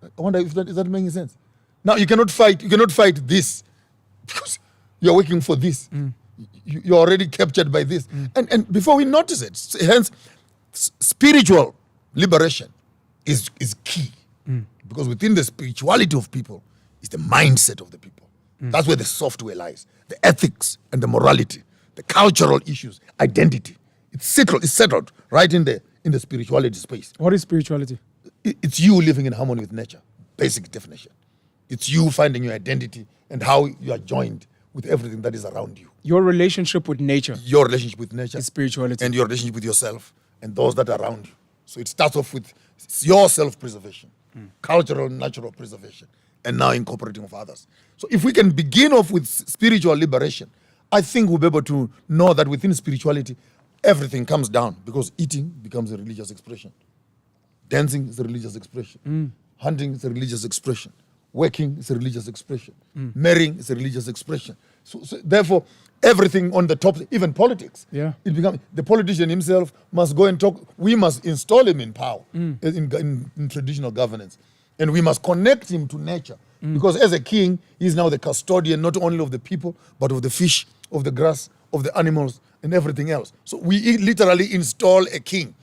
I wonder if that is that making sense. Now you cannot fight this because you're working for this. You're already captured by this. And before we notice it, hence spiritual liberation is key. Because within the spirituality of people is the mindset of the people. That's where the software lies. The ethics and the morality, the cultural issues, identity. It's settled right in the spirituality space. What is spirituality? It's you living in harmony with nature. Basic definition. It's you finding your identity and how you are joined with everything that is around you. Your relationship with nature. Your relationship with nature. Is spirituality. And your relationship with yourself and those that are around you. So it starts off with your self-preservation, cultural and natural preservation, and now incorporating of others. So if we can begin off with spiritual liberation, I think we'll be able to know that within spirituality, everything comes down because eating becomes a religious expression. Dancing is a religious expression. Hunting is a religious expression. Working is a religious expression. Marrying is a religious expression. So therefore, everything on the top, even politics, it becomes the politician himself must go and talk. We must install him in power in traditional governance, and we must connect him to nature because as a king, he's now the custodian not only of the people but of the fish, of the grass, of the animals, and everything else. So we literally install a king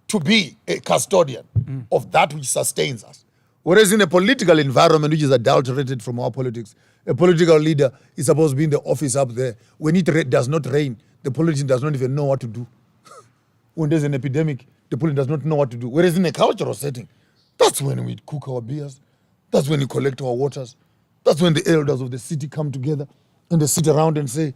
to be a custodian of that which sustains us. Whereas in a political environment which is adulterated from our politics, a political leader is supposed to be in the office up there. When it does not rain, the politician does not even know what to do. When there's an epidemic, the politician does not know what to do. Whereas in a cultural setting, that's when we cook our beers. That's when we collect our waters. That's when the elders of the city come together and they sit around and say,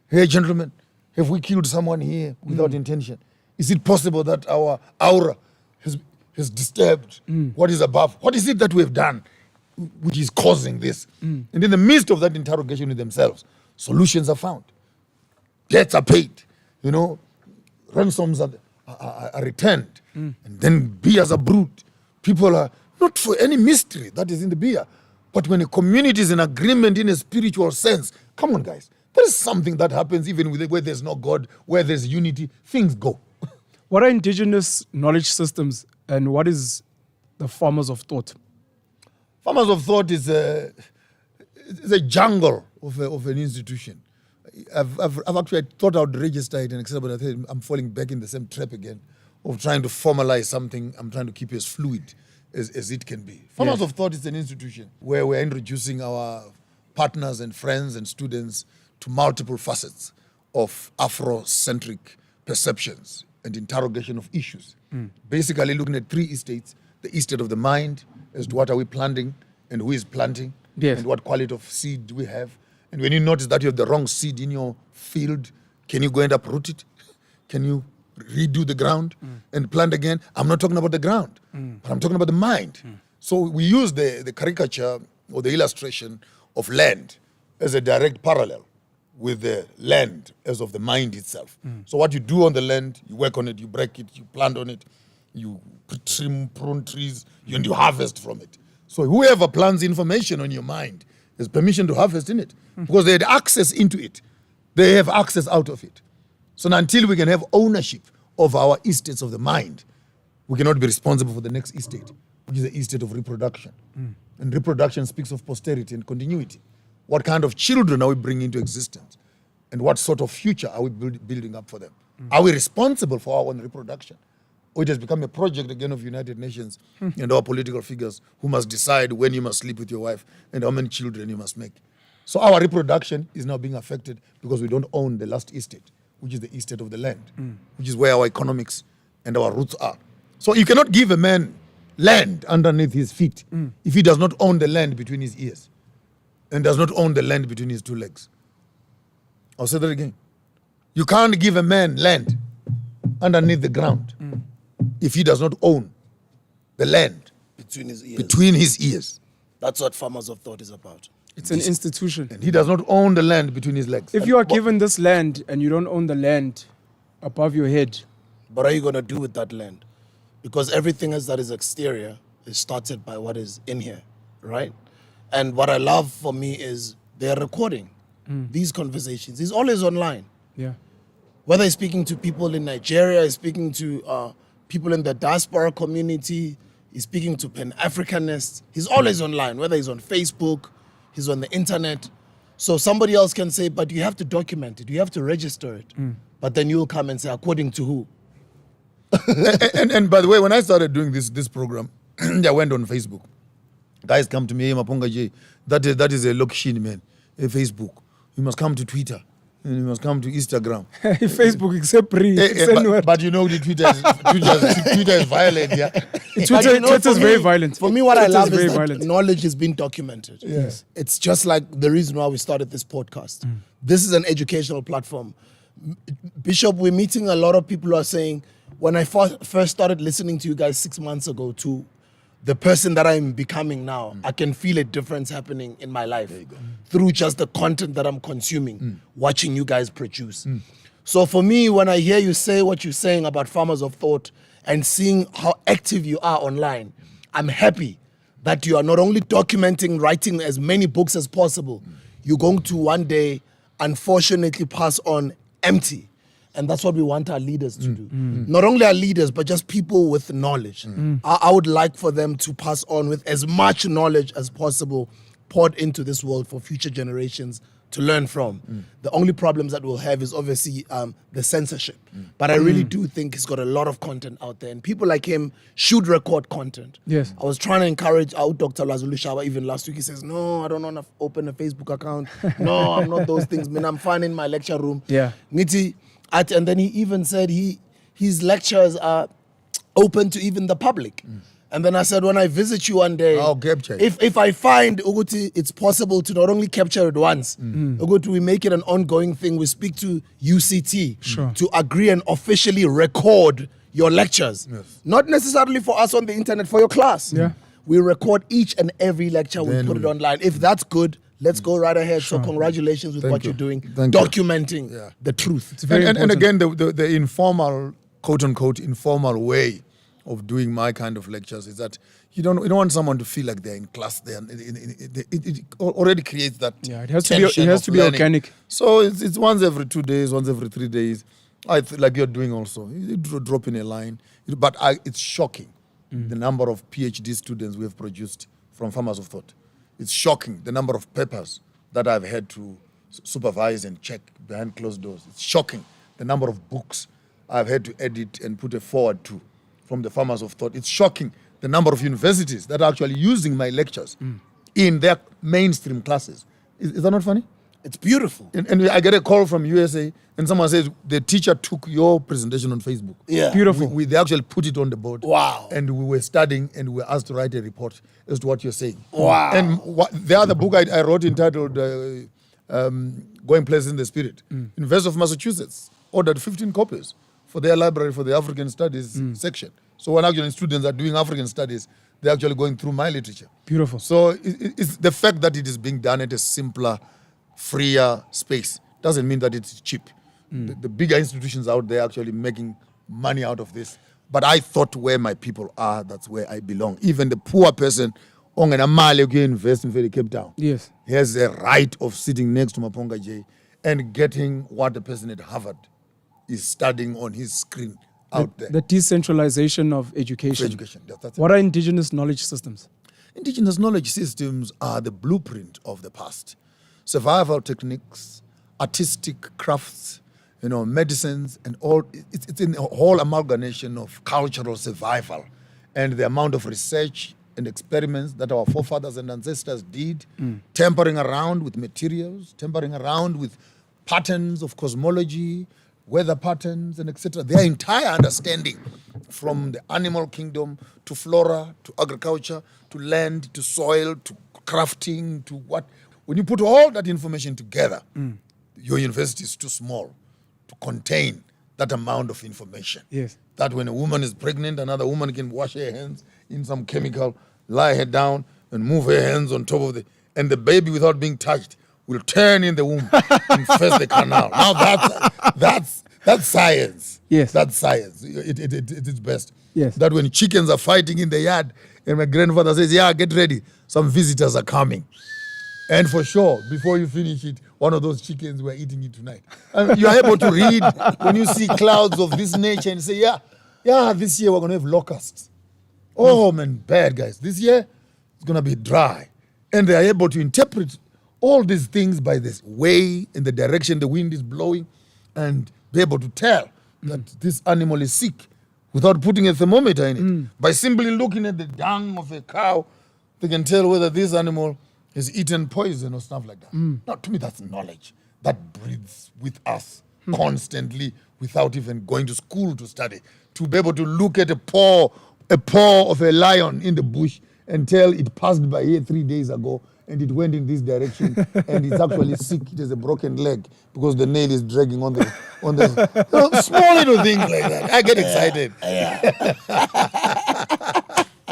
hey, gentlemen, have we killed someone here without intention? Is it possible that our aura has disturbed what is above? What is it that we have done which is causing this? And in the midst of that interrogation with themselves, solutions are found. Debts are paid. Ransoms are returned. And then beers are brewed. People are, not for any mystery that is in the beer, but when a community is in agreement in a spiritual sense, come on, guys, there is something that happens even where there's no God, where there's unity, things go. What are indigenous knowledge systems and what is the farmers of thought? Farmers of thought is a jungle of an institution. I've actually thought I would register it and accept, but I think I'm falling back in the same trap again of trying to formalize something. I'm trying to keep it as fluid as it can be. Farmers of thought is an institution where we're introducing our partners and friends and students to multiple facets of Afrocentric perceptions and interrogation of issues. Basically looking at three estates: the estate of the mind, as to what are we planting and who is planting, and what quality of seed do we have. And when you notice that you have the wrong seed in your field, can you go and uproot it? Can you redo the ground and plant again? I'm not talking about the ground, but I'm talking about the mind. So we use the caricature or the illustration of land as a direct parallel with the land as of the mind itself. So what you do on the land, you work on it, you break it, you plant on it, you trim, prune trees, and you harvest from it. So whoever plants information on your mind has permission to harvest in it because they had access into it. They have access out of it. So until we can have ownership of our estates of the mind, we cannot be responsible for the next estate, which is the estate of reproduction. And reproduction speaks of posterity and continuity. What kind of children are we bringing into existence? And what sort of future are we building up for them? Are we responsible for our own reproduction? Or it has become a project again of United Nations and our political figures who must decide when you must sleep with your wife and how many children you must make. So our reproduction is now being affected because we don't own the last estate, which is the estate of the land, which is where our economics and our roots are. So you cannot give a man land underneath his feet if he does not own the land between his ears and does not own the land between his two legs. I'll say that again. You can't give a man land underneath the ground if he does not own the land between his ears. That's what Farmers of Thought is about. It's an institution. And he does not own the land between his legs. If you are given this land and you don't own the land above your head, what are you going to do with that land? Because everything else that is exterior is started by what is in here, right? And what I love for me is they're recording these conversations. It's always online. Yeah. Whether he's speaking to people in Nigeria, he's speaking to people in the diaspora community, He's speaking to Pan-Africanists. He's always online, whether he's on Facebook, he's on the internet. So somebody else can say, but you have to document it. You have to register it. But then you'll come and say, according to who? and by the way, when I started doing this program, I went on Facebook. Guys come to me, "Hey, Maponga J, that is a location, man. Facebook. You must come to Twitter. And you must come to Instagram." Facebook except But you know the Twitter is violent, yeah. Twitter's very violent. For me, what I Twitter's love very is that violent. knowledge has been documented. Yes. It's just like the reason why we started this podcast. This is an educational platform. Bishop, we're meeting a lot of people who are saying, when I first started listening to you guys 6 months ago to the person that I'm becoming now, I can feel a difference happening in my life through just the content that I'm consuming, watching you guys produce. So for me, when I hear you say what you're saying about Farmers of Thought and seeing how active you are online, I'm happy that you are not only documenting, writing as many books as possible, you're going to one day, unfortunately, pass on empty. And that's what we want our leaders to do. Not only our leaders, but just people with knowledge. I would like for them to pass on with as much knowledge as possible poured into this world for future generations to learn from. The only problems that we'll have is obviously the censorship. But I really do think he's got a lot of content out there. And people like him should record content. Yes. I was trying to encourage our Dr. Lazulu Shaba even last week. He says, no, I don't want to open a Facebook account. No, I'm not those things. Man, I'm fine in my lecture room. Yeah. Niti, and then he even said his lectures are open to even the public. And then I said, when I visit you one day, I'll capture it. if I find Uguti, it's possible to not only capture it once, Uguti, we make it an ongoing thing. We speak to UCT to agree and officially record your lectures. Yes. Not necessarily for us on the internet, for your class. Yeah. We record each and every lecture, we Then put it we- online. If that's good, let's go right ahead. So congratulations with Thank what you. you're doing, Thank you. documenting Yeah. the truth. It's very And important. again, the informal, quote unquote, informal way of doing my kind of lectures is that you don't want someone to feel like they're in class. It already creates that. Yeah, it has to tension of be learning. organic. So it's once every 2 days, once every 3 days. Like you're doing also. You drop in a line, but it's shocking the number of PhD students we have produced from Farmers of Thought. It's shocking the number of papers that I've had to supervise and check behind closed doors. It's shocking the number of books I've had to edit and put a forward to from the Farmers of Thought. It's shocking the number of universities that are actually using my lectures in their mainstream classes. Is that not funny? It's beautiful. And I get a call from USA and someone says the teacher took your presentation on Facebook. Yeah. Beautiful. They actually put it on the board. Wow. And we were studying and we were asked to write a report as to what you're saying. Wow. And the other book I wrote entitled Going Places in the Spirit, University of Massachusetts ordered 15 copies for their library for the African Studies section. So when actually students are doing African Studies, they're actually going through my literature. Beautiful. So it's the fact that it is being done at a simpler, freer space doesn't mean that it's cheap. The bigger institutions out there actually making money out of this. But I thought where my people are, that's where I belong. Even the poor person, Ongenamale invest in Cape Town. Yes. He has a right of sitting next to Maponga J and getting what the person at Harvard is studying on his screen out there. The decentralization of education. Education. That's it. What are indigenous knowledge systems? Indigenous knowledge systems are the blueprint of the past. Survival techniques, artistic crafts, medicines, and all. It's in a whole amalgamation of cultural survival and the amount of research and experiments that our forefathers and ancestors did, tampering around with materials, tampering around with patterns of cosmology, weather patterns, and etc. Their entire understanding from the animal kingdom to flora, to agriculture, to land, to soil, to crafting, to what. When you put all that information together, your university is too small to contain that amount of information. Yes. That when a woman is pregnant, another woman can wash her hands in some chemical, lie her down, and move her hands on top of and the baby, without being touched, will turn in the womb and infest the canal. Now that's science. Yes. That's science. It is best. Yes. That when chickens are fighting in the yard, and my grandfather says, yeah, get ready, some visitors are coming. And for sure, before you finish it, one of those chickens were eating it tonight. And you're able to read when you see clouds of this nature and say, yeah, this year we're going to have locusts. Oh man, bad guys. This year it's gonna be dry, and they are able to interpret all these things by this way and the direction the wind is blowing, and be able to tell that this animal is sick without putting a thermometer in it. By simply looking at the dung of a cow, they can tell whether this animal has eaten poison or stuff like that. Now, to me, that's knowledge that breathes with us constantly without even going to school to study. To be able to look at a paw of a lion in the bush and tell it passed by here 3 days ago and it went in this direction and it's actually sick. It has a broken leg because the nail is dragging on the small little things like that. I get excited.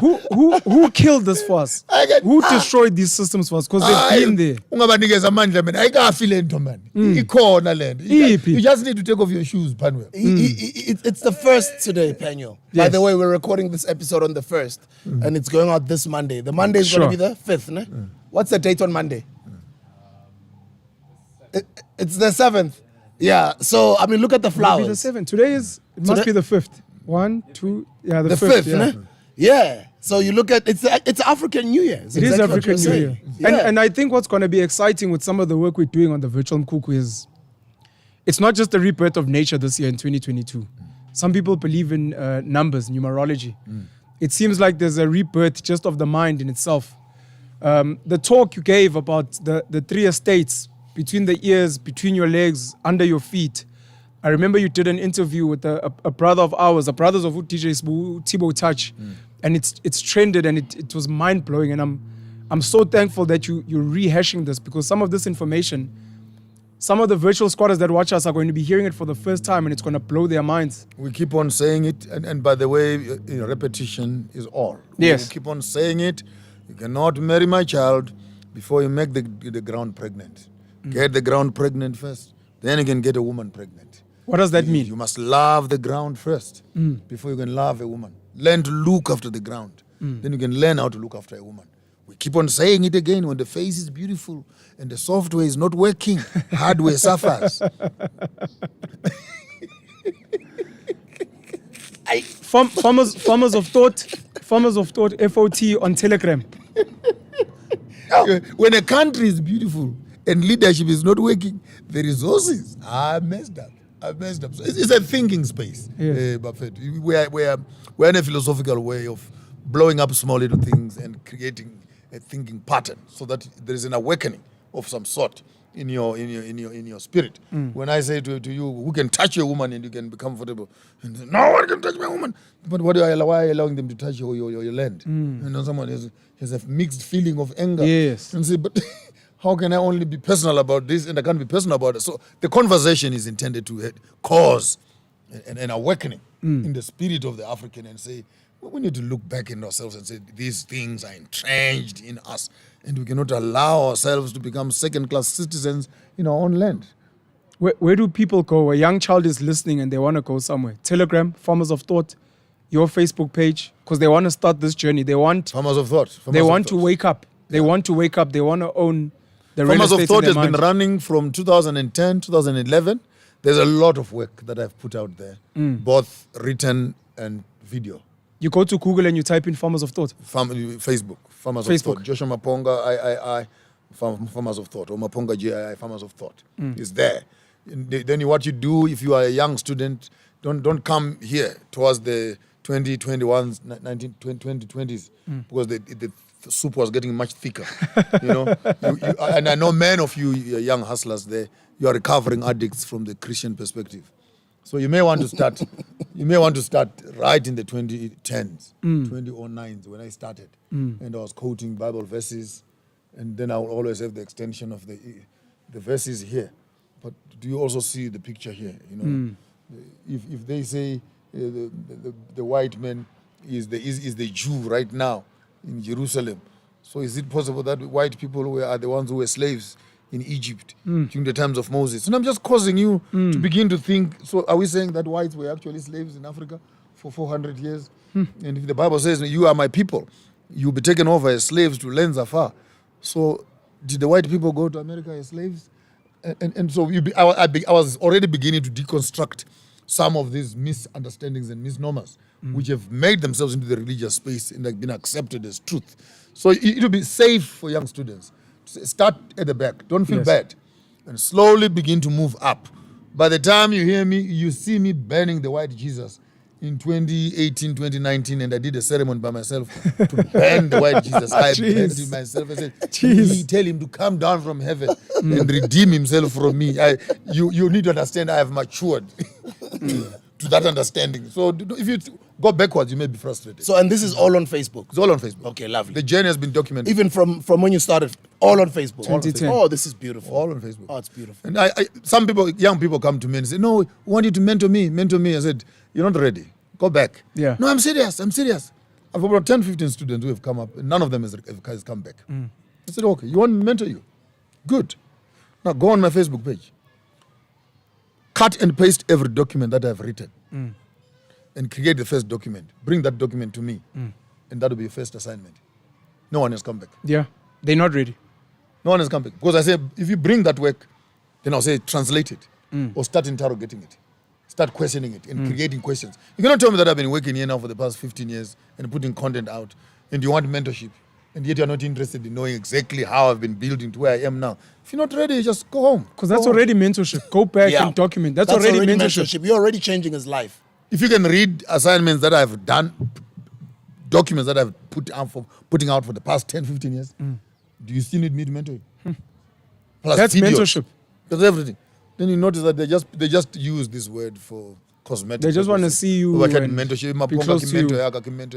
Who killed this for us? Who destroyed these systems for us? Because they've been there. Ungabanikeza amandla man. Ayikafi lento man. Ikhona lento. You just need to take off your shoes, Panwell. It's the first today, Penyo. By Yes. the way, we're recording this episode on the 1st, and it's going out this Monday. The Monday is going to Sure. be the 5th, ne? What's the date on Monday? It's the 7th. Yeah, so, I mean, look at the Maybe flowers. the 7th. Today is, it must Today- be the 5th. 1, 2, yeah, the The 5th. 5th, yeah. ne? Yeah. So you look at, it's African New Year. It is African New Year. Yeah. And I think what's going to be exciting with some of the work we're doing on the virtual Mkuku is it's not just the rebirth of nature this year in 2022. Some people believe in numbers, numerology. It seems like there's a rebirth just of the mind in itself. The talk you gave about the 3 estates, between the ears, between your legs, under your feet. I remember you did an interview with a brother of ours, a brothers of DJ Tibo Touch, and it's trended and it was mind blowing. And I'm so thankful that you're rehashing this, because some of this information, some of the virtual squatters that watch us are going to be hearing it for the first time, and it's going to blow their minds. We keep on saying it, and by the way, repetition is all. Yes. We keep on saying it. You cannot marry my child before you make the ground pregnant. Get the ground pregnant first, then you can get a woman pregnant. What does that mean? You must love the ground first before you can love a woman. Learn to look after the ground. Then you can learn how to look after a woman. We keep on saying it again. When the face is beautiful and the software is not working, hardware suffers. Farmers of thought, FOT on Telegram. When a country is beautiful and leadership is not working, the resources are messed up. So it's a thinking space, Yes. Buffett. We're in a philosophical way of blowing up small little things and creating a thinking pattern so that there is an awakening of some sort in your spirit. When I say to you, who can touch your woman and you can be comfortable? And say, no one can touch my woman. But why are you allowing them to touch your land? Someone has a mixed feeling of anger. Yes. And say, but how can I only be personal about this and I can't be personal about it? So the conversation is intended to cause an awakening in the spirit of the African and say, we need to look back in ourselves and say these things are entrenched in us and we cannot allow ourselves to become second-class citizens in our own land. Where do people go? A young child is listening and they want to go somewhere. Telegram, Farmers of Thought, your Facebook page, because they want to start this journey. They want Farmers of Thought. they want to wake up. They want to wake up. They want to own the real Farmers of estate Thought in has their been mind. running from 2010, 2011. There's a lot of work that I've put out there, both written and video. You go to Google and you type in Farmers of Thought. Facebook, Farmers of Facebook. Thought. Joshua Maponga, III, Farmers of Thought. Or Maponga, GII, Farmers of Thought. Is there. Then what you do, if you are a young student, don't come here towards the 2021s, 2020s, because the soup was getting much thicker. And I know many of you young hustlers there, you are recovering addicts from the Christian perspective. So you may want to start. Right in the 2010s, 2009s when I started, and I was quoting Bible verses, and then I will always have the extension of the verses here. But do you also see the picture here? If they say the white man is the Jew right now in Jerusalem, so is it possible that white people are the ones who were slaves in Egypt during the times of Moses? And I'm just causing you to begin to think, so are we saying that whites were actually slaves in Africa for 400 years? And if the Bible says, you are my people, you'll be taken over as slaves to lands afar. So did the white people go to America as slaves? And so I was already beginning to deconstruct some of these misunderstandings and misnomers, which have made themselves into the religious space and have been accepted as truth. So it will be safe for young students to start at the back. Don't feel bad. And slowly begin to move up. By the time you see me burning the white Jesus in 2018, 2019, and I did a ceremony by myself to burn the white Jesus. I burned it myself. I said, tell him to come down from heaven and redeem himself from me. You need to understand I have matured to that understanding. So if you go backwards, you may be frustrated. So, and this is all on Facebook? It's all on Facebook. Okay, lovely. The journey has been documented. Even from when you started, all on Facebook? 2010. Oh, this is beautiful. All on Facebook. Oh, it's beautiful. And some people, young people come to me and say, no, we want you to mentor me. I said, you're not ready. Go back. Yeah. No, I'm serious. I've about 10, 15 students who have come up, and none of them has come back. I said, okay, you want me to mentor you? Good. Now go on my Facebook page. Cut and paste every document that I've written and create the first document. Bring that document to me, and that will be your first assignment. No one has come back. Yeah, they're not ready. No one has come back. Because I say, if you bring that work, then I'll say translate it or start interrogating it. Start questioning it and creating questions. You cannot tell me that I've been working here now for the past 15 years and putting content out, and you want mentorship, and yet you're not interested in knowing exactly how I've been building to where I am now. If you're not ready, just go home. Because that's already mentorship. Go back and document. That's already mentorship. You're already changing his life. If you can read assignments that I've done, documents that I've putting out for the past 10, 15 years, do you still need me to mentor you? Plus That's videos. mentorship. That's everything. Then you notice that they just use this word for cosmetic. They just want to see you and and mentorship. be close to you.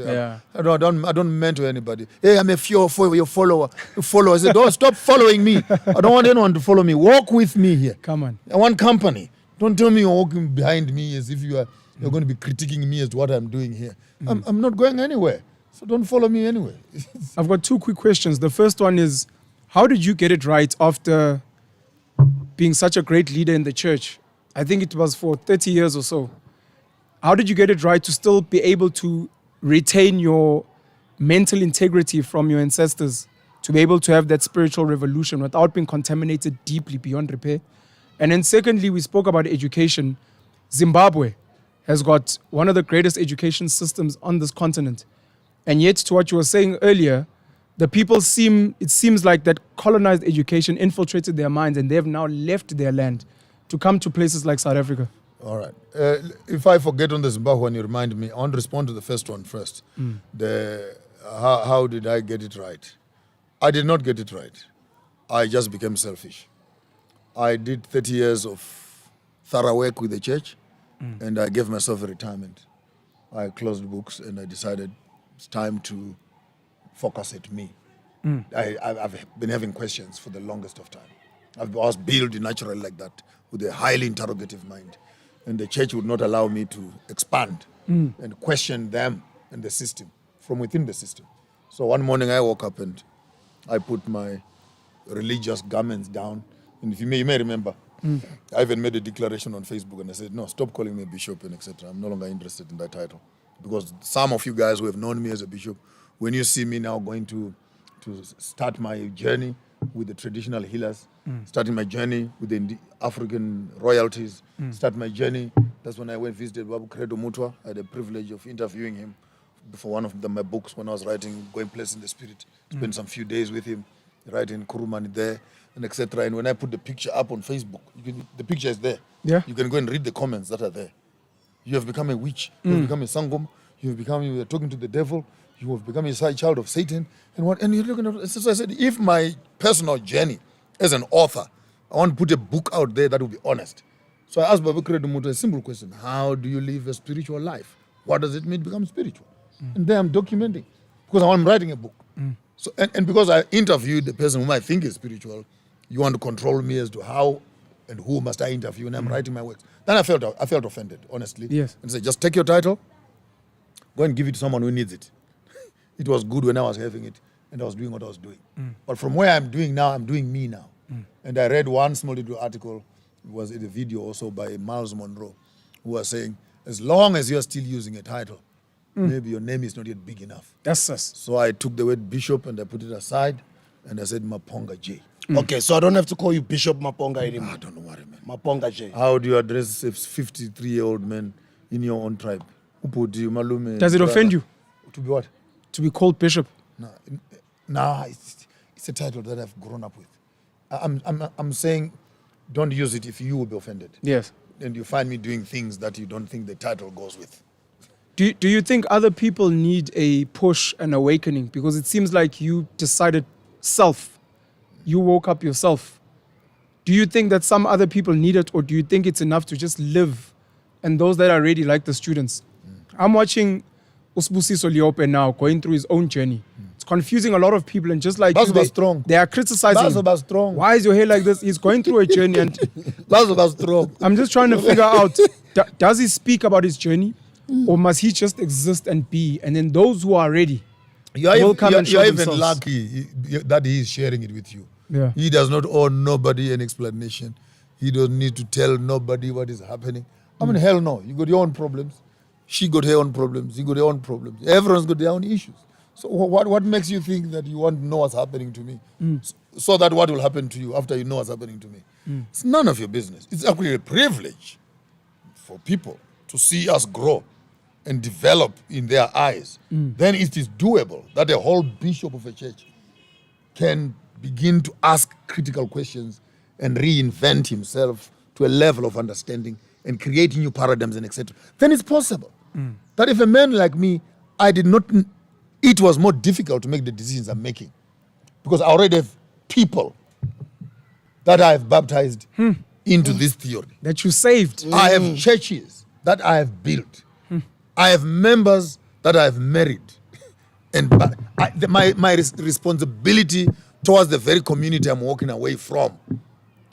Yeah. I don't mentor anybody. Hey, I'm your follower. I said, don't stop following me. I don't want anyone to follow me. Walk with me here. Come on. I want company. Don't tell me you're walking behind me as if you're going to be critiquing me as to what I'm doing here. I'm not going anywhere. So don't follow me anywhere. I've got two quick questions. The first one is, how did you get it right after being such a great leader in the church? I think it was for 30 years or so. How did you get it right to still be able to retain your mental integrity from your ancestors, to be able to have that spiritual revolution without being contaminated deeply beyond repair? And then secondly, we spoke about education. Zimbabwe has got one of the greatest education systems on this continent. And yet, to what you were saying earlier, the people it seems like that colonized education infiltrated their minds, and they have now left their land to come to places like South Africa. All right. If I forget on the Zimbabwe one, you remind me. I want to respond to the first one first. How did I get it right? I did not get it right. I just became selfish. I did 30 years of thorough work with the church, and I gave myself a retirement. I closed books, and I decided it's time to focus at me. I've been having questions for the longest of time. I was built naturally like that, with a highly interrogative mind. And the church would not allow me to expand and question them and the system, from within the system. So one morning I woke up and I put my religious garments down. And if you may remember, I even made a declaration on Facebook and I said, no, stop calling me a bishop and etc. I'm no longer interested in that title. Because some of you guys who have known me as a bishop, when you see me now going to start my journey with the traditional healers, starting my journey with the African royalties, start my journey. That's when I went visited Babu Credo Mutwa. I had the privilege of interviewing him for one of my books when I was writing Going Place in the Spirit. Spent some few days with him, writing Kurumani there, and etc. And when I put the picture up on Facebook, the picture is there. Yeah. You can go and read the comments that are there. You have become a witch. You have become a sangoma. You are talking to the devil. You have become a child of Satan. And you're looking at. So I said, if my personal journey as an author, I want to put a book out there that will be honest. So I asked Babu Credo Mutwa a simple question: how do you live a spiritual life? What does it mean to become spiritual? And there I'm documenting, because I'm writing a book. So and because I interviewed the person whom I think is spiritual, you want to control me as to how and who must I interview, and I'm writing my works. Then I felt offended, honestly. Yes. And said, just take your title, go and give it to someone who needs it. It was good when I was having it, and I was doing what I was doing. But from where I'm doing now, I'm doing me now. And I read one small little article, it was in a video also by Miles Monroe, who was saying, as long as you're still using a title, maybe your name is not yet big enough. That's us. So I took the word bishop and I put it aside, and I said Maponga J. Okay, so I don't have to call you Bishop Maponga anymore. I don't know what it meant. Maponga J. How do you address a 53-year-old man in your own tribe? Upudi, malume, Does it brother. offend you To be what? to be called bishop? Nah, it's a title that I've grown up with. I'm saying, don't use it if you will be offended. Yes. And you find me doing things that you don't think the title goes with. Do you think other people need a push and awakening? Because it seems like you decided self. You woke up yourself. Do you think that some other people need it, or do you think it's enough to just live? And those that are ready, like the students. I'm watching Usbusiso Liope now going through his own journey. It's confusing a lot of people, and just like That's you, about strong. they are criticizing. That's about strong. Why is your hair like this? He's going through a journey, and That's about strong. I'm just trying to figure out, does he speak about his journey, or must he just exist and be? And then those who are ready will come and show You're even themselves. lucky that he is sharing it with you. Yeah. He does not owe nobody an explanation. He don't need to tell nobody what is happening. I mean, hell no. You got your own problems. She got her own problems. You got your own problems. Everyone's got their own issues. So what makes you think that you want to know what's happening to me? So that what will happen to you after you know what's happening to me? It's none of your business. It's actually a privilege for people to see us grow and develop in their eyes. Then it is doable that a whole bishop of a church can begin to ask critical questions and reinvent himself to a level of understanding and create new paradigms and etc. Then it's possible that if a man like me, it was more difficult to make the decisions I'm making because I already have people that I have baptized into this theory. That you saved. I have churches that I have built. I have members that I have married. And my responsibility towards the very community I'm walking away from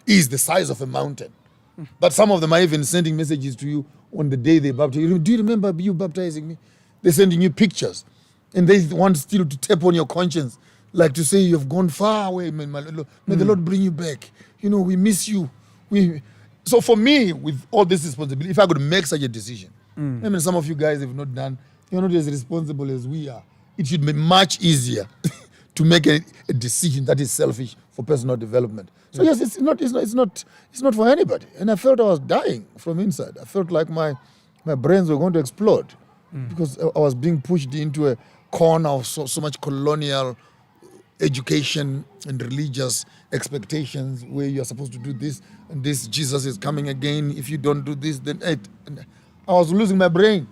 is the size of a mountain. But some of them are even sending messages to you on the day they baptize you. Do you remember you baptizing me? They're sending you pictures. And they want still to tap on your conscience, like to say you've gone far away. May the Lord bring you back. You know, we miss you. So for me, with all this responsibility, if I could make such a decision, I mean, some of you guys have not done, you're not as responsible as we are. It should be much easier to make a decision that is selfish for personal development. So yes, it's not for anybody. And I felt I was dying from inside. I felt like my brains were going to explode because I was being pushed into a corner of so much colonial education and religious expectations where you're supposed to do this and this. Jesus is coming again. If you don't do this, then I was losing my brain.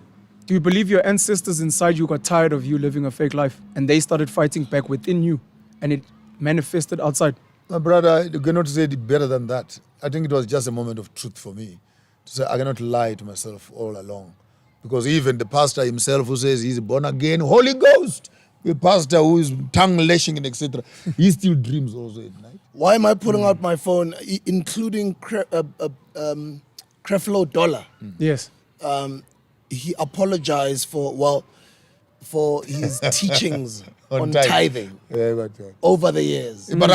Do you believe your ancestors inside you got tired of you living a fake life and they started fighting back within you and it manifested outside? My brother, you cannot say it better than that. I think it was just a moment of truth for me to say I cannot lie to myself all along. Because even the pastor himself who says he's born again, Holy Ghost, the pastor who is tongue lashing and etc., he still dreams also at night. Why am I putting out my phone, including Creflo Dollar? Yes. He apologized for his teachings on tithing. tithing Yeah, but, over the years. but He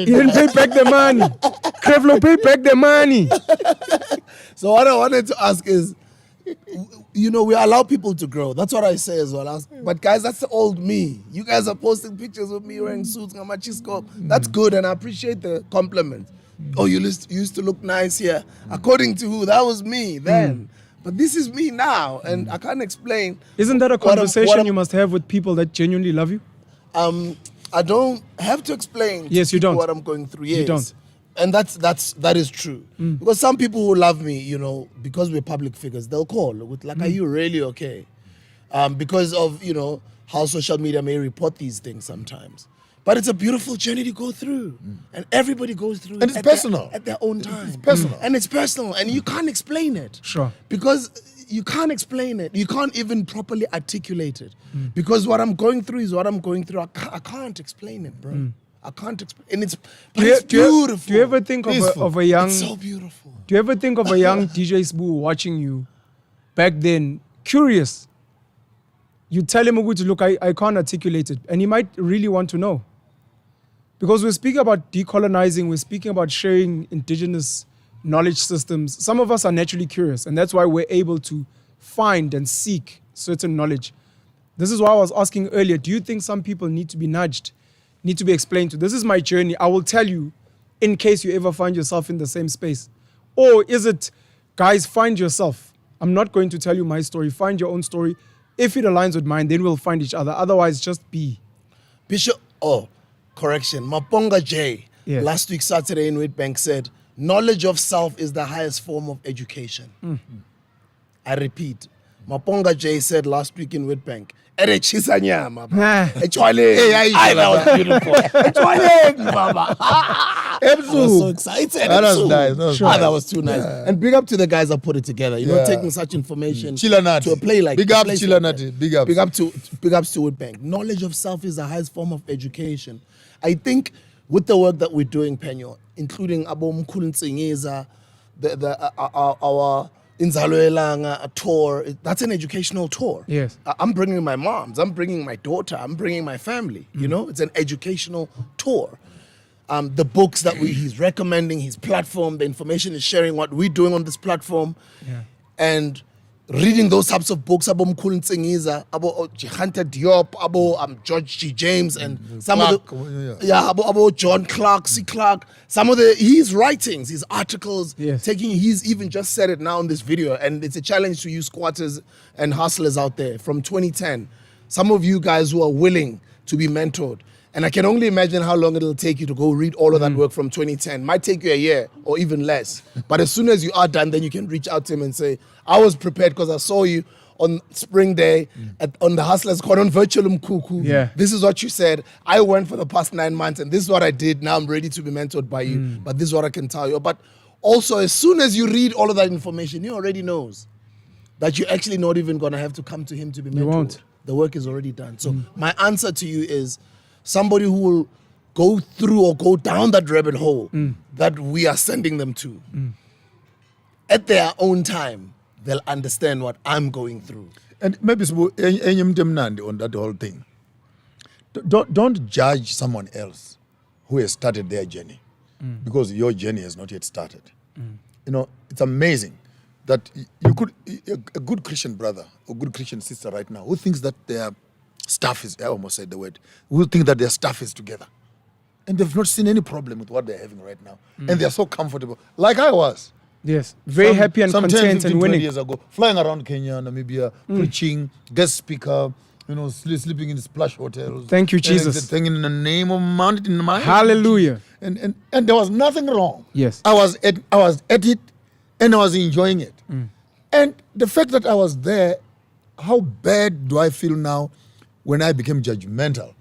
didn't pay back the money. Creflo paid back the money. So what I wanted to ask is, you know, we allow people to grow. That's what I say as well. But guys, that's the old me. You guys are posting pictures of me wearing suits, Ngamachisco. That's good, and I appreciate the compliment. Oh, you used to look nice here. According to who? That was me then. But this is me now, and I can't explain. Isn't that a conversation you must have with people that genuinely love you? I don't have to explain Yes, you don't. what I'm going through. Yes. You don't. And that is true. Because some people who love me, you know, because we're public figures, they'll call with like, are you really okay? Because of, you know, how social media may report these things sometimes. But it's a beautiful journey to go through. And everybody goes through And it it's at personal. at their own time. It's personal. And it's personal. And you can't explain it. Sure. Because you can't explain it. You can't even properly articulate it. Because what I'm going through is what I'm going through. I can't explain it, bro. I can't explain. And it's beautiful. Do you ever think of a young... It's so beautiful. Do you ever think of a young DJ Sbu watching you back then, curious? You tell him, look, I can't articulate it. And he might really want to know. Because we're speaking about decolonizing, we're speaking about sharing indigenous knowledge systems. Some of us are naturally curious, and that's why we're able to find and seek certain knowledge. This is why I was asking earlier, do you think some people need to be nudged, need to be explained to. This is my journey. I will tell you in case you ever find yourself in the same space. Or is it, guys, find yourself. I'm not going to tell you my story. Find your own story. If it aligns with mine, then we'll find each other. Otherwise, just be. Bishop, correction. Maponga J, Yeah. last week Saturday in Witbank said, knowledge of self is the highest form of education. I repeat, Maponga J said last week in Witbank, "Ere chisa nyama, baba. Echwaleni." Aye, that was beautiful. Echwaleni, baba. I was so excited. That was Ebusuku. nice. That was Ah, nice. that was too nice. Yeah. And big up to the guys that put it together. You know, Yeah. taking such information Chilanati. to a play like Big a up place Chilanati. like that. Big ups. Big ups to Witbank. Knowledge of self is the highest form of education. I think with the work that we're doing, Penyo, including Abo Mkhulu Ntsingeza, our Inzalo Elanga tour, that's an educational tour. Yes. I'm bringing my moms, I'm bringing my daughter, I'm bringing my family. You know, it's an educational tour. The books that he's recommending, his platform, the information he's sharing, what we're doing on this platform, and reading those types of books, Abo Mkhulu Ntsingeza, Abo Hunter Diop, Abo George G. James, and some Clark, of the Abo John Clark, C. Clark, some of his writings, his articles, Yes. he's even just said it now in this video, and it's a challenge to you squatters and hustlers out there from 2010. Some of you guys who are willing to be mentored, and I can only imagine how long it'll take you to go read all of that work from 2010. Might take you a year or even less. But as soon as you are done, then you can reach out to him and say, I was prepared because I saw you on Spring Day on the Hustlers Con on Virtual Mkuku. Yeah. This is what you said. I went for the past 9 months and this is what I did. Now I'm ready to be mentored by you. But this is what I can tell you. But also, as soon as you read all of that information, he already knows that you're actually not even going to have to come to him to be mentored. You won't. The work is already done. So my answer to you is somebody who will go through or go down that rabbit hole that we are sending them to. At their own time, they'll understand what I'm going through. And maybe on that whole thing. Don't judge someone else who has started their journey because your journey has not yet started. You know, it's amazing that you could, a good Christian brother or good Christian sister right now who thinks that their stuff is, I almost said the word, who think that their stuff is together. And they've not seen any problem with what they're having right now. And they're so comfortable, like I was. Yes. Very happy and some 10, content 15, and 20 winning. years ago, flying around Kenya, Namibia, preaching, guest speaker, you know, sleeping in splash hotels. Thank you, and Jesus. everything in the name of mountain. Hallelujah. And there was nothing wrong. Yes. I was at it, and I was enjoying it. And the fact that I was there, how bad do I feel now when I became judgmental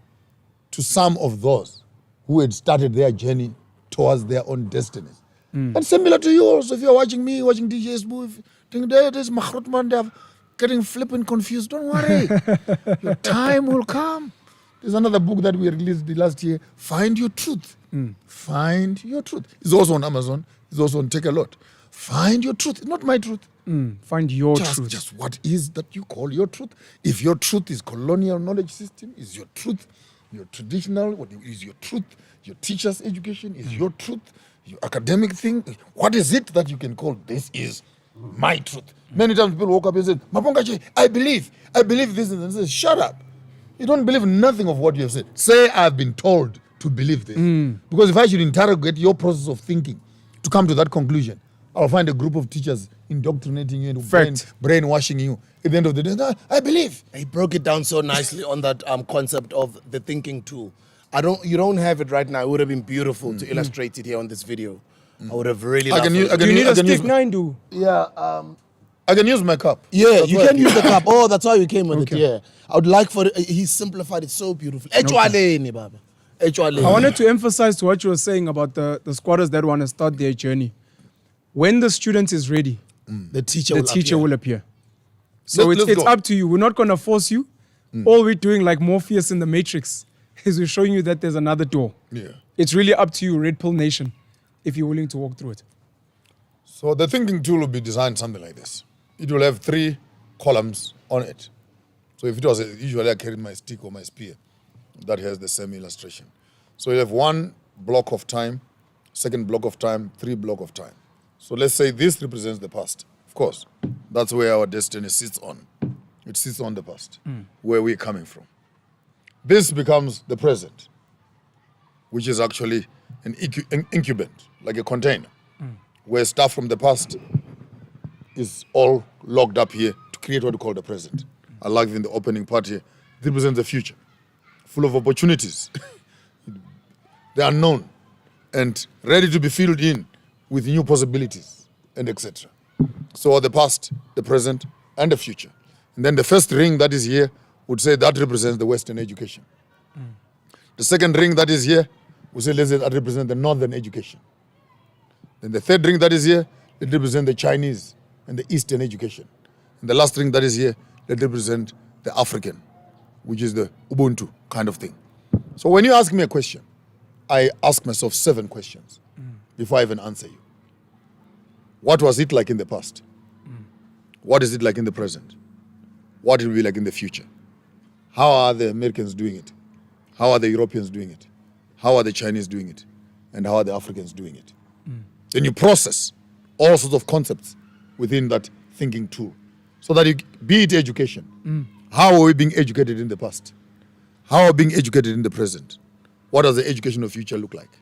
to some of those who had started their journey towards their own destinies? And similar to you also, if you're watching me, watching DJ's move, think there's Mahrutman, they're getting flipping confused. Don't worry. Your time will come. There's another book that we released the last year, Find Your Truth. Find Your Truth. It's also on Amazon. It's also on Take a Lot. Find your truth. It's not my truth. Find your truth. Just what is that you call your truth? If your truth is colonial knowledge system, is your truth your traditional, what is your truth? Your teacher's education is your truth? Your academic thing? What is it that you can call this is my truth? Many times people walk up and say, Mapongache, I believe this, and say, shut up. You don't believe nothing of what you have said. Say, I've been told to believe this. Because if I should interrogate your process of thinking to come to that conclusion, I'll find a group of teachers indoctrinating you and brainwashing you. At the end of the day, I believe. He broke it down so nicely on that concept of the thinking tool. You don't have it right now. It would have been beautiful to illustrate it here on this video. I would have really loved it. You need a stick 9, do? Yeah, I can use my cup. yeah, That's you why can I use the cup. Oh, that's why you came with Okay. it. Yeah, I would like for he simplified it so beautifully. Echwaleni, Baba. Echwaleni. I wanted to emphasize to what you were saying about the squatters that want to start their journey. When the student is ready, the teacher will appear. So Let's it's go. up to you. We're not going to force you. All we're doing, like Morpheus in the Matrix, is we're showing you that there's another door. Yeah. It's really up to you, Red Pill Nation, if you're willing to walk through it. So the thinking tool will be designed something like this. It will have 3 columns on it. So if it was, usually I carry my stick or my spear that has the same illustration. So you have 1 block of time, 2nd block of time, 3 block of time. So let's say this represents the past. Of course, that's where our destiny sits on. It sits on the past, where we're coming from. This becomes the present. which is actually an incubant, like a container, where stuff from the past is all locked up here to create what we call the present. I like in the opening part here, it represents the future, full of opportunities, the unknown, and ready to be filled in with new possibilities, and etc. So the past, the present, and the future. And then the first ring that is here would say that represents the Western education. The second ring that is here would say that represents the Northern education. Then the third ring that is here, it represents the Chinese and the Eastern education. And the last ring that is here, it represents the African, which is the Ubuntu kind of thing. So when you ask me a question, I ask myself 7 questions before I even answer you. What was it like in the past? What is it like in the present? What will it be like in the future? How are the Americans doing it? How are the Europeans doing it? How are the Chinese doing it? And how are the Africans doing it? Then you process all sorts of concepts within that thinking tool. So that you, be it education, how are we being educated in the past? How are we being educated in the present? What does the educational future look like?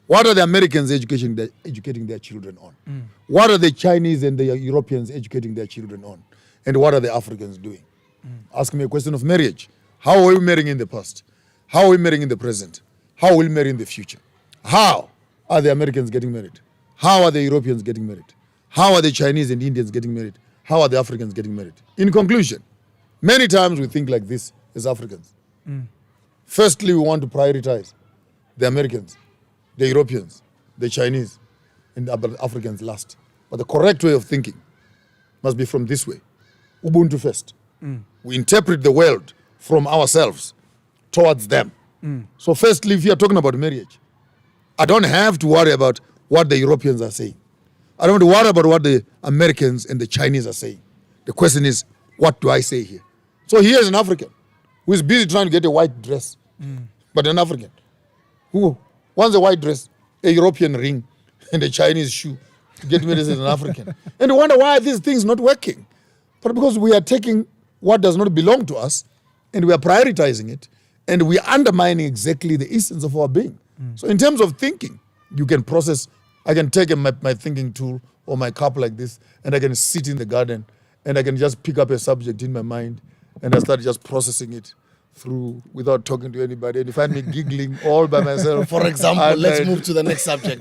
What are the Americans educating their children on? What are the Chinese and the Europeans educating their children on? And what are the Africans doing? Ask me a question of marriage. How are we marrying in the past? How are we marrying in the present? How will we marry in the future? How are the Americans getting married? How are the Europeans getting married? How are the Chinese and Indians getting married? How are the Africans getting married? In conclusion, many times we think like this as Africans. Firstly, we want to prioritize the Americans, the Europeans, the Chinese, and the Africans last. But the correct way of thinking must be from this way. Ubuntu first. We interpret the world from ourselves towards them. So firstly, if you are talking about marriage, I don't have to worry about what the Europeans are saying. I don't have to worry about what the Americans and the Chinese are saying. The question is, what do I say here? So here's an African who is busy trying to get a white dress, but an African who wants a white dress, a European ring, and a Chinese shoe to get married as an African. And you wonder why these things not working. But because we are taking what does not belong to us and we are prioritizing it and we are undermining exactly the essence of our being. So in terms of thinking, you can process, I can take my thinking tool or my cup like this and I can sit in the garden and I can just pick up a subject in my mind and I start just processing it through without talking to anybody. And you find me giggling all by myself. For example, let's move to the next subject.